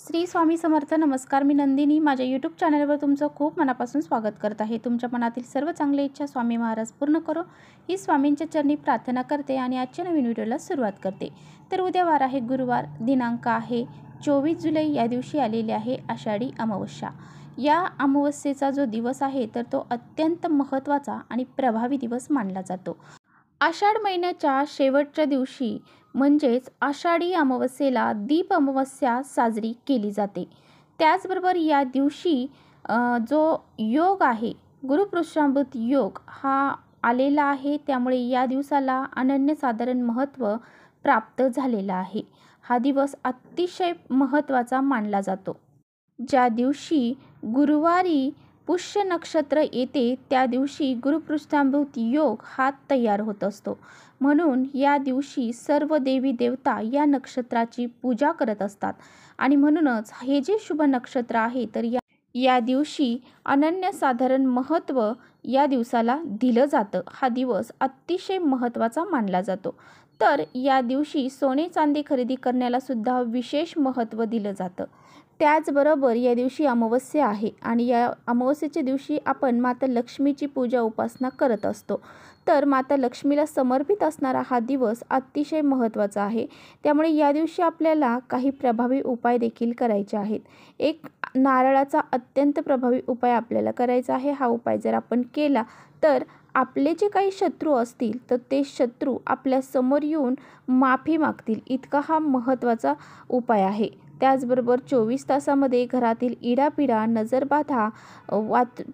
श्री स्वामी समर्थ. नमस्कार, मी नंदिनी. माझ्या यूट्यूब चॅनलवर तुमचं खूप मनापासून स्वागत करत आहे. तुमच्या मनातील सर्व चांगल्या इच्छा स्वामी महाराज पूर्ण करो ही स्वामींच्या चरणी प्रार्थना करते आणि आजच्या नवीन व्हिडिओला सुरुवात करते. तर उद्या वार आहे गुरुवार, दिनांक आहे 24 जुलै. या दिवशी आलेले आहे आषाढी अमावस्या. या अमावस्येचा जो दिवस आहे तर तो अत्यंत महत्त्वाचा आणि प्रभावी दिवस मानला जातो. आषाढ महिन्याच्या शेवटच्या दिवशी म्हणजेच आषाढी अमावस्येला दीप अमावस्या साजरी केली जाते. त्याचबरोबर या दिवशी जो योग आहे गुरुपुष्यामृत योग हा आलेला आहे, त्यामुळे या दिवसाला अनन्यसाधारण महत्त्व प्राप्त झालेलं आहे. हा दिवस अतिशय महत्त्वाचा मानला जातो. ज्या दिवशी गुरुवारी पुष्य नक्षत्र येते त्या दिवशी गुरुपुष्यामृत योग हा तयार होत असतो. म्हणून या दिवशी सर्व देवी देवता या नक्षत्राची पूजा करत असतात आणि म्हणूनच हे जे शुभ नक्षत्र आहे तर या दिवशी अनन्यसाधारण महत्त्व या दिवसाला दिलं जातं. हा दिवस अतिशय महत्त्वाचा मानला जातो. तर या दिवशी सोने चांदी खरेदी करण्याला सुद्धा विशेष महत्त्व दिलं जातं. त्याचबरोबर या दिवशी अमावस्या आहे आणि या अमावस्येच्या दिवशी आपण माता लक्ष्मीची पूजा उपासना करत असतो. तर माता लक्ष्मीला समर्पित असणारा हा दिवस अतिशय महत्त्वाचा आहे. त्यामुळे या दिवशी आपल्याला काही प्रभावी उपाय देखील करायचे आहेत. एक नारळाचा अत्यंत प्रभावी उपाय आपल्याला करायचा आहे. हा उपाय जर आपण केला तर आपले जे काही शत्रू असतील तर ते शत्रू आपल्या समोर येऊन माफी मागतील, इतका हा महत्त्वाचा उपाय आहे. त्याचबरोबर 24 तासामध्ये घरातील इडापिडा, नजरबाधा,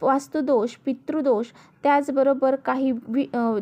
वास्तुदोष, पितृदोष, त्याचबरोबर काही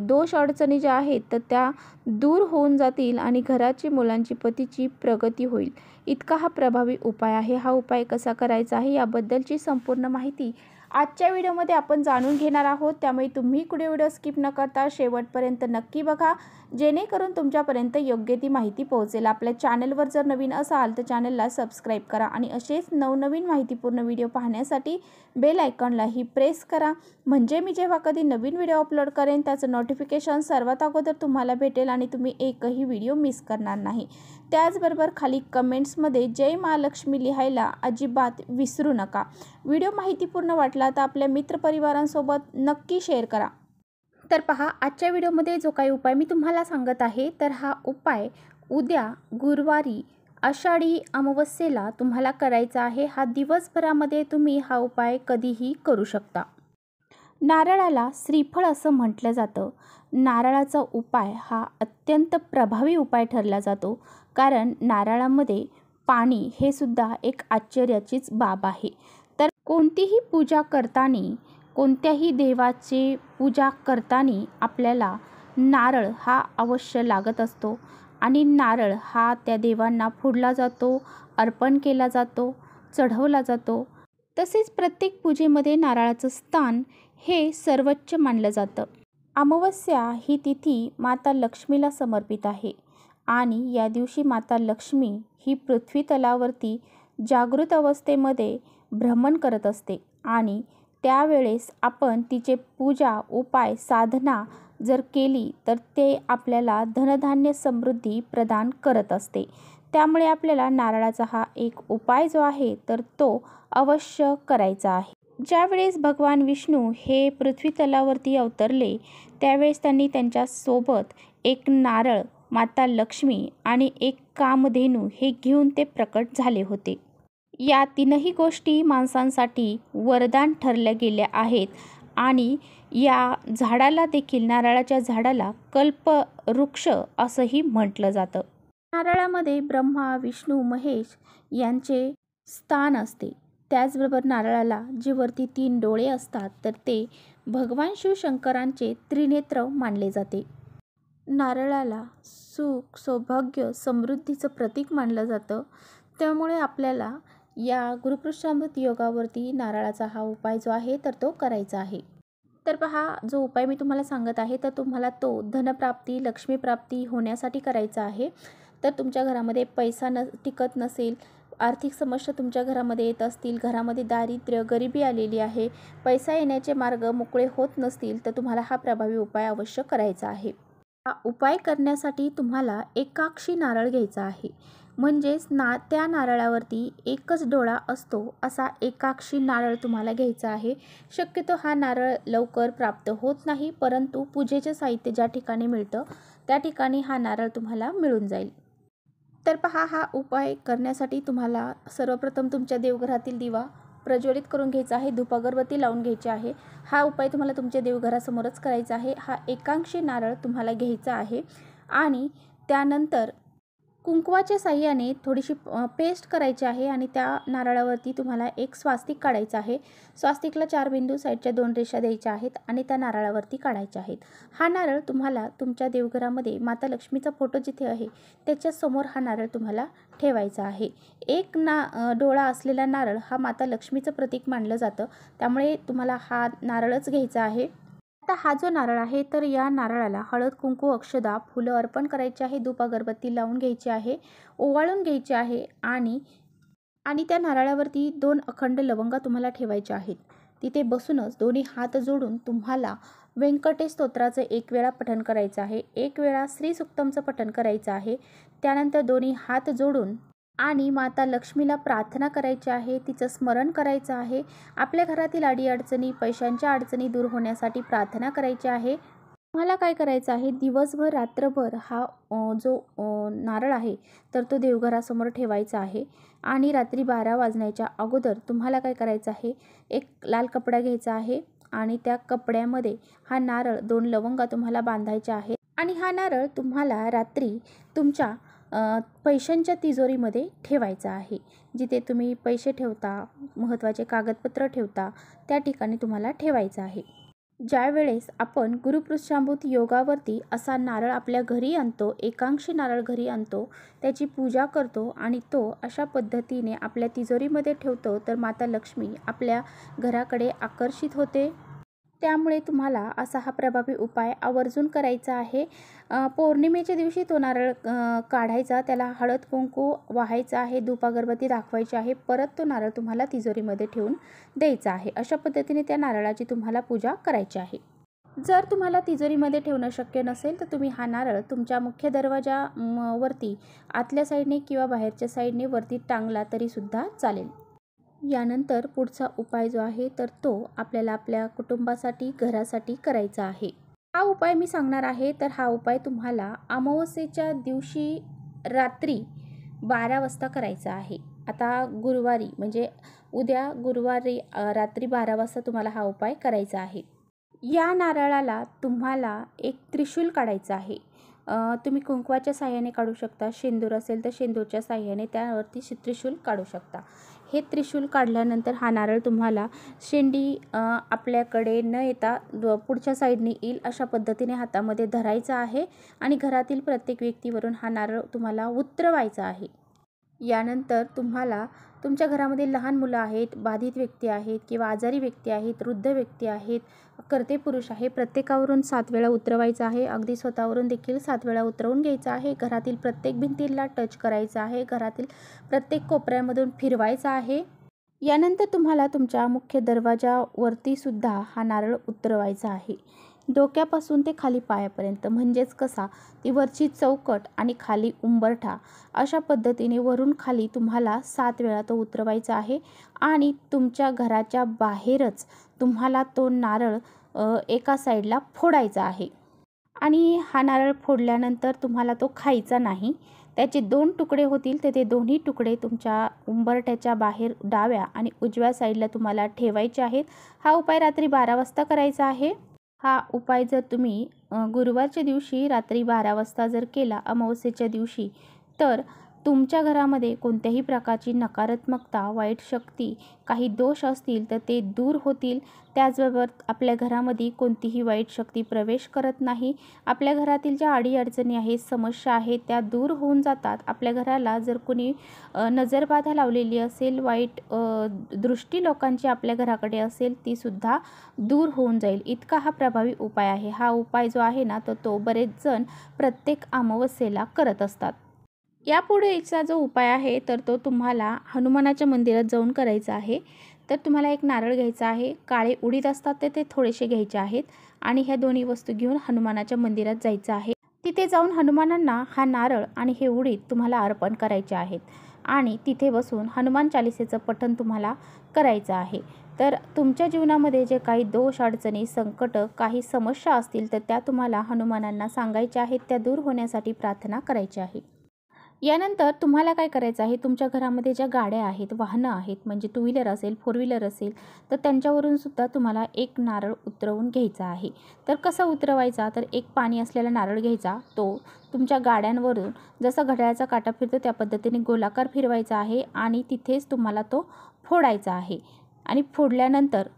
दोष अडचणी ज्या आहेत तर त्या दूर होऊन जातील आणि घराची, मुलांची, पतीची प्रगती होईल, इतका हा प्रभावी उपाय आहे. हा उपाय कसा करायचा आहे याबद्दलची संपूर्ण माहिती आजच्या व्हिडिओमध्ये आपण जाणून घेणार आहोत. त्यामुळे तुम्ही कुठे व्हिडिओ स्किप न करता शेवटपर्यंत नक्की बघा, जेणेकरून तुमच्यापर्यंत योग्य ती माहिती पोहोचेल. आपल्या चॅनलवर जर नवीन असाल तर चॅनलला सबस्क्राईब करा आणि असेच नवनवीन माहितीपूर्ण व्हिडिओ पाहण्यासाठी बेल आयकॉनलाही प्रेस करा, म्हणजे मी जेव्हा कधी नवीन व्हिडिओ अपलोड करेन त्याचं नोटिफिकेशन सर्वात अगोदर तुम्हाला भेटेल आणि तुम्ही एकही व्हिडिओ मिस करणार नाही. त्याचबरोबर खाली कमेंट्समध्ये जय महालक्ष्मी लिहायला अजिबात विसरू नका. व्हिडिओ माहितीपूर्ण वाटला तर आपल्या मित्रपरिवारांसोबत नक्की शेअर करा. तर पहा, आजच्या व्हिडिओमध्ये जो काही उपाय मी तुम्हाला सांगत आहे तर हा उपाय उद्या गुरुवारी आषाढी अमावस्येला तुम्हाला करायचा आहे. हा दिवसभरामध्ये तुम्ही हा उपाय कधीही करू शकता. नारळाला श्रीफळ असं म्हटलं जातं. नारळाचा उपाय हा अत्यंत प्रभावी उपाय ठरला जातो, कारण नारळामध्ये पाणी हे सुद्धा एक आश्चर्याचीच बाब आहे. तर कोणतीही पूजा करताना, कोणत्याही देवाची पूजा करताना आपल्याला नारळ हा अवश्य लागत असतो आणि नारळ हा त्या देवांना फोडला जातो, अर्पण केला जातो, चढवला जातो. तसेच प्रत्येक पूजेमध्ये नारळाचं स्थान हे सर्वोच्च मानलं जातं. अमावस्या ही तिथी माता लक्ष्मीला समर्पित आहे आणि या दिवशी माता लक्ष्मी ही पृथ्वी तलावरती जागृत अवस्थेमध्ये भ्रमण करत असते आणि त्यावेळेस आपण तिचे पूजा, उपाय, साधना जर केली तर ते आपल्याला धनधान्य समृद्धी प्रदान करत असते. त्यामुळे आपल्याला नारळाचा हा एक उपाय जो आहे तर तो अवश्य करायचा आहे. ज्यावेळेस भगवान विष्णू हे पृथ्वी तलावरती अवतरले त्यावेळेस त्यांनी त्यांच्यासोबत एक नारळ, माता लक्ष्मी आणि एक कामधेनू हे घेऊन ते प्रकट झाले होते. या तीनही गोष्टी माणसांसाठी वरदान ठरल्या गेल्या आहेत आणि या झाडाला देखील, नारळाच्या झाडाला कल्पवृक्ष असंही म्हटलं जातं. नारळामध्ये ब्रह्मा, विष्णू, महेश यांचे स्थान असते. त्याचबरोबर नारळाला जे वरती 3 डोळे असतात तर ते भगवान शिवशंकरांचे त्रिनेत्र मानले जाते. नारळाला सुख, सौभाग्य, समृद्धीचं प्रतीक मानलं जातं. त्यामुळे आपल्याला या गुरुपुष्यामृत योगावरती नारळाचा हा उपाय जो आहे तर तो करायचा आहे. तर पहा, जो उपाय मी तुम्हाला सांगत आहे तर तुम्हाला तो धनप्राप्ती, लक्ष्मीप्राप्ती होण्यासाठी करायचा आहे. तर तुमच्या घरामध्ये पैसा टिकत नसेल, आर्थिक समस्या तुमच्या घरामध्ये येत असतील, घरामध्ये दारिद्र्य, गरिबी आलेली आहे, पैसा येण्याचे मार्ग मोकळे होत नसतील तर तुम्हाला हा प्रभावी उपाय अवश्य करायचा आहे. हा उपाय करण्यासाठी तुम्हाला एकाक्षी नारळ घ्यायचा आहे. म्हणजेच त्या नारळावरती एकच डोळा असतो असा एकाक्षी नारळ तुम्हाला घ्यायचा आहे। शक्यतो हा नारळ लवकर प्राप्त होत नाही, परंतु पूजेचे साहित्य ज्या ठिकाणी मिळतं त्या ठिकाणी हा नारळ तुम्हाला मिळून जाईल। तर पहा, हा उपाय करण्यासाठी तुम्हाला सर्वप्रथम तुमच्या देवघरातील दिवा प्रज्वलित करून घ्यायचा आहे, धूप अगरबत्ती लावून घ्यायची आहे। हा उपाय तुम्हाला तुमच्या देवघरासमोरच करायचा आहे। हा एकांशी नारळ तुम्हाला घ्यायचा आहे आणि त्यानंतर कुंकवाच्या साहाय्याने थोडीशी पेस्ट करायची आहे आणि त्या नारळावरती तुम्हाला एक स्वास्तिक काढायचं आहे। स्वास्तिकला 4 बिंदू, साईडच्या 2 रेषा द्यायच्या आहेत आणि त्या नारळावरती काढायच्या आहेत। हा नारळ तुम्हाला तुमच्या देवघरामध्ये माता लक्ष्मीचा फोटो जिथे आहे त्याच्या समोर हा नारळ तुम्हाला ठेवायचा आहे। एक डोळा असलेला नारळ हा माता लक्ष्मीचं प्रतीक मानलं जातं, त्यामुळे तुम्हाला हा नारळच घ्यायचा आहे। आता हा जो नारळ आहे तर या नारळाला हळद, कुंकू, अक्षदा, फुलं अर्पण करायची आहे, धूप अगरबत्ती लावून घ्यायची आहे, ओवाळून घ्यायची आहे आणि त्या नारळावरती 2 अखंड लवंगा तुम्हाला ठेवायच्या आहेत। तिथे बसूनच दोन्ही हात जोडून तुम्हाला व्यंकटेश स्तोत्राचं 1 वेळा पठण करायचं आहे, 1 वेळा श्री सुक्तमचं पठण करायचं आहे। त्यानंतर दोन्ही हात जोडून आणि माता लक्ष्मीला प्रार्थना करायची आहे, तिचं स्मरण करायचं आहे। आपल्या घरातील अडीअडचणी, पैशांच्या अडचणी दूर होण्यासाठी प्रार्थना करायची आहे। तुम्हाला काय करायचं आहे, दिवसभर रात्रभर हा जो नारळ आहे तर तो देवघरासमोर ठेवायचा आहे आणि रात्री 12 वाजण्याच्या अगोदर तुम्हाला काय करायचं आहे, एक लाल कपडा घ्यायचा आहे आणि त्या कपड्यामध्ये हा नारळ 2 लवंगा तुम्हाला बांधायच्या आहेत आणि हा नारळ तुम्हाला रात्री तुमच्या पैशांच्या तिजोरीमध्ये ठेवायचा आहे। जिथे तुम्ही पैसे ठेवता, महत्त्वाचे कागदपत्र ठेवता त्या ठिकाणी तुम्हाला ठेवायचं आहे। ज्या वेळेस आपण गुरुपुष्पांभूत योगावरती असा नारळ आपल्या घरी आणतो, एकांशी नारळ घरी आणतो, त्याची पूजा करतो आणि तो अशा पद्धतीने आपल्या तिजोरीमध्ये ठेवतो तर माता लक्ष्मी आपल्या घराकडे आकर्षित होते। त्यामुळे तुम्हाला असा हा प्रभावी उपाय आवर्जून करायचा आहे। पौर्णिमेच्या दिवशी तो नारळ काढायचा, त्याला हळद कुंकू वाहायचं आहे, धूप अगरबत्ती दाखवायची आहे, परत तो नारळ तुम्हाला तिजोरीमध्ये ठेवून द्यायचा आहे। अशा पद्धतीने त्या नारळाची तुम्हाला पूजा करायची आहे। जर तुम्हाला तिजोरीमध्ये ठेवणं शक्य नसेल तर तुम्ही हा नारळ तुमच्या मुख्य दरवाजा वरती आतल्या साईडने किंवा बाहेरच्या साईडने वरती टांगला तरी सुद्धा चालेल। यानंतर पुढचा उपाय जो आहे तर तो आपल्याला आपल्या कुटुंबासाठी, घरासाठी करायचा आहे। हा उपाय मी सांगणार आहे तर हा उपाय तुम्हाला अमावस्येच्या दिवशी रात्री 12 वाजता करायचा आहे। आता गुरुवारी म्हणजे उद्या गुरुवारी रात्री 12 वाजता तुम्हाला हा उपाय करायचा आहे। या नारळाला तुम्हाला एक त्रिशूल काढायचं आहे। तुम्ही कुंकवाच्या साहाय्याने काढू शकता, शेंदूर असेल तर शेंदूरच्या साहाय्याने त्यावरती त्रिशूल काढू शकता। हे त्रिशूल काढल्यानंतर हा नारळ तुम्हाला शेंडी आपल्याकडे न येता पुढच्या साईडने येईल अशा पद्धतीने हातामध्ये धरायचा आहे आणि घरातील प्रत्येक व्यक्तीवरून हा नारळ तुम्हाला उतरवायचा आहे। यानंतर तुम्हाला तुमच्या घरामध्ये लहान मुलं आहेत, बाधित व्यक्ती आहेत किंवा आजारी व्यक्ती आहेत, वृद्ध व्यक्ती आहेत, कर्ते पुरुष आहे, प्रत्येकावरून 7 वेळा उतरवायचं आहे। अगदी स्वतःवरून देखील 7 वेळा उतरवून घ्यायचं आहे। घरातील प्रत्येक भिंतीला टच करायचं आहे, घरातील प्रत्येक कोपऱ्यामधून फिरवायचं आहे। यानंतर तुम्हाला तुमच्या मुख्य दरवाजावरती सुद्धा हा नारळ उतरवायचा आहे, डोक्यापासून ते खाली पायापर्यंत। म्हणजेच कसा, ती वरची चौकट आणि खाली उंबरठा अशा पद्धतीने वरून खाली तुम्हाला 7 वेळा तो उतरवायचा आहे आणि तुमच्या घराच्या बाहेरच तुम्हाला तो नारळ एका साईडला फोडायचा आहे आणि हा नारळ फोडल्यानंतर तुम्हाला तो खायचा नाही। त्याचे 2 तुकडे होतील, तर ते दोन्ही तुकडे तुमच्या उंबरठ्याच्या बाहेर डाव्या आणि उजव्या साईडला तुम्हाला ठेवायचे आहेत। हा उपाय रात्री 12 वाजता करायचा आहे। हा उपाय जर तुम्ही गुरुवारच्या दिवशी रात्री 12 वाजता जर केला, अमावस्येच्या दिवशी, तर तुमच्या घरामध्ये कोणत्याही प्रकारची नकारात्मकता, वाईट शक्ती, काही दोष असतील तर ते दूर होतील। त्याचबरोबर आपल्या घरामध्ये कोणतीही वाईट शक्ती प्रवेश करत नाही। आपल्या घरातील ज्या अडीअडचणी आहेत, समस्या आहेत त्या दूर होऊन जातात। आपल्या घराला जर कोणी नजरबाधा लावलेली असेल, वाईट दृष्टी लोकांची आपल्या घराकडे असेल, ती सुद्धा दूर होऊन जाईल। इतका हा प्रभावी उपाय आहे। हा उपाय जो आहे ना तर तो बरेच जण प्रत्येक अमावस्येला करत असतात। यापुढेचा जो उपाय आहे तर तो तुम्हाला हनुमानाच्या मंदिरात जाऊन करायचा आहे। तर तुम्हाला एक नारळ घ्यायचा आहे, काळे उडीद असतात ते थोडेसे घ्यायचे आहेत आणि ह्या दोन्ही वस्तू घेऊन हनुमानाच्या मंदिरात जायचं आहे। तिथे जाऊन हनुमानांना हा नारळ आणि हे उडीद तुम्हाला अर्पण करायचे आहेत आणि तिथे बसून हनुमान चालिसेचं पठण तुम्हाला करायचं आहे। तर तुमच्या जीवनामध्ये जे काही दोष अडचणी संकट काही समस्या असतील तर त्या तुम्हाला हनुमानांना सांगायच्या आहेत, त्या दूर होण्यासाठी प्रार्थना करायची आहे। यानंतर तुम्हाला काय करायचं आहे, तुमच्या घरामध्ये ज्या गाड्या आहेत वाहनं आहेत म्हणजे टू व्हीलर असेल फोर व्हीलर असेल तर त्यांच्यावरून सुद्धा तुम्हाला एक नारळ उतरवून घ्यायचा आहे। तर कसं उतरवायचा, तर एक पाणी असलेला नारळ घ्यायचा, तो तुमच्या गाड्यांवरून जसा घड्याळाचा काटा फिरतो त्या पद्धतीने गोलाकार फिरवायचा आहे आणि तिथेच तुम्हाला तो फोडायचा आहे। आणि फोडल्यानंतर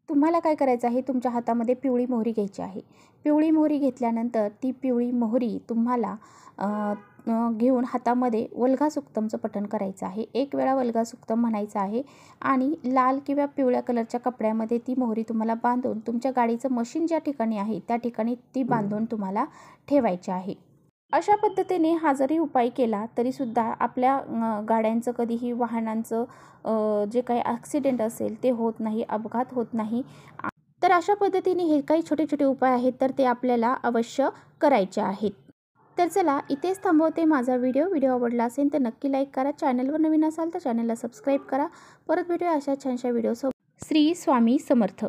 तुम्हाला काय करायचं आहे, तुमच्या हातामध्ये पिवळी मोहरी घ्यायची आहे। पिवळी मोहरी घेतल्यानंतर ती पिवळी मोहरी तुम्हाला घेऊन हातामध्ये वल्गा सुक्तमचं पठण करायचं आहे। एक वेळा वल्गा सुक्तम म्हणायचं आहे आणि लाल किंवा पिवळ्या कलरच्या कपड्यामध्ये ती मोहरी तुम्हाला बांधून तुमच्या गाडीचं मशीन ज्या ठिकाणी आहे त्या ठिकाणी ती बांधून तुम्हाला ठेवायची आहे। अशा पद्धतीने हा जरी उपाय केला तरीसुद्धा आपल्या गाड्यांचं कधीही वाहनांचं जे काही ॲक्सिडेंट असेल ते होत नाही, अपघात होत नाही। तर अशा पद्धतीने हे काही छोटे छोटे उपाय आहेत तर ते आपल्याला अवश्य करायचे आहेत। तर चला इथेच थांबवते माझा व्हिडिओ आवडला असेल तर नक्की लाईक करा, चॅनलवर नवीन असाल तर चॅनलला सबस्क्राईब करा। परत भेटूया अशा छानशा व्हिडिओसोबत। श्री स्वामी समर्थ।